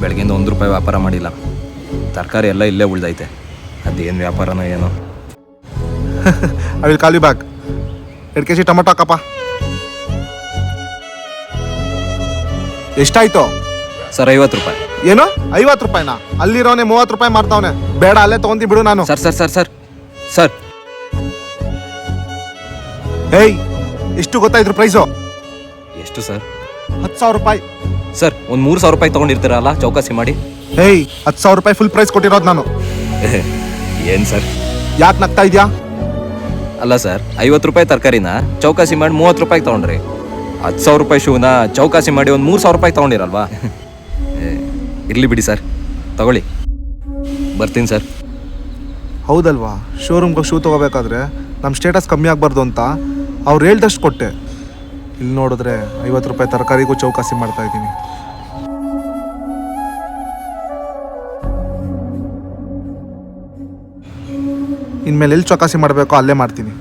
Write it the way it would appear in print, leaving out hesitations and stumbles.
ಬೆಳಗಿಂದ 1 ರೂಪಾಯಿ ವ್ಯಾಪಾರ ಮಾಡಿಲ್ಲ. ತರಕಾರಿ ಎಲ್ಲ ಇಲ್ಲೇ ಉಳ್ದೈತೆ. ಅದೇನು ವ್ಯಾಪಾರನೋ ಏನೋ. I will call you back. 2 kg tomato ಹಾಕಪ್ಪ. ಎಷ್ಟಾಯ್ತು ಸರ್ 50 ರೂಪಾಯಿ. ಏನು 50 ರೂಪಾಯಿನಾ? ಅಲ್ಲಿರೋನೆ 30 ರೂಪಾಯಿ ಮಾರ್ತಾವನೆ. ಬೇಡ, ಅಲ್ಲೇ ತಗೊಂಡಿ ಬಿಡು ನಾನು. Sir sir sir sir sir ಏಯ್, ಎಷ್ಟು ಗೊತ್ತಾಯ್ತು ಪ್ರೈಸು? ಎಷ್ಟು ಸರ್? 10,000 ರೂಪಾಯಿ. ಸರ್ ಒಂದು 3,000 ರೂಪಾಯಿ ತೊಗೊಂಡಿರ್ತೀರಲ್ಲ, ಚೌಕಾಸಿ ಮಾಡಿ. ಏಯ್, 10,000 ರೂಪಾಯಿ ಫುಲ್ ಪ್ರೈಸ್ ಕೊಟ್ಟಿರೋದು ನಾನು. ಏನು ಸರ್? ಯಾಕೆ ನಗ್ತಾ ಇದೆಯಾ? ಅಲ್ಲ ಸರ್, 50 ರೂಪಾಯಿ ತರಕಾರಿನ ಚೌಕಾಸಿ ಮಾಡಿ 30 ರೂಪಾಯಿ ತೊಗೊಂಡ್ರಿ. 10,000 ರೂಪಾಯಿ ಶೂನ ಚೌಕಾಸಿ ಮಾಡಿ ಒಂದು 3,000 ರೂಪಾಯಿ ತೊಗೊಂಡಿರಲ್ವಾ? ಇರಲಿ ಬಿಡಿ ಸರ್, ತಗೊಳ್ಳಿ. ಬರ್ತೀನಿ ಸರ್. ಹೌದಲ್ವಾ, ಶೋರೂಮ್ಗೆ ಶೂ ತೊಗೋಬೇಕಾದ್ರೆ ನಮ್ಮ ಸ್ಟೇಟಸ್ ಕಮ್ಮಿ ಆಗಬಾರ್ದು ಅಂತ ಅವ್ರು ಹೇಳ್ದಷ್ಟು ಕೊಟ್ಟೆ. ಇಲ್ಲಿ ನೋಡಿದ್ರೆ 50 ರೂಪಾಯಿ ತರಕಾರಿಗೂ ಚೌಕಾಸಿ ಮಾಡ್ತಾ ಇದ್ದೀನಿ. ಇನ್ಮೇಲೆ ಎಲ್ಲಿ ಚೌಕಾಸಿ ಮಾಡಬೇಕೋ ಅಲ್ಲೇ ಮಾಡ್ತೀನಿ.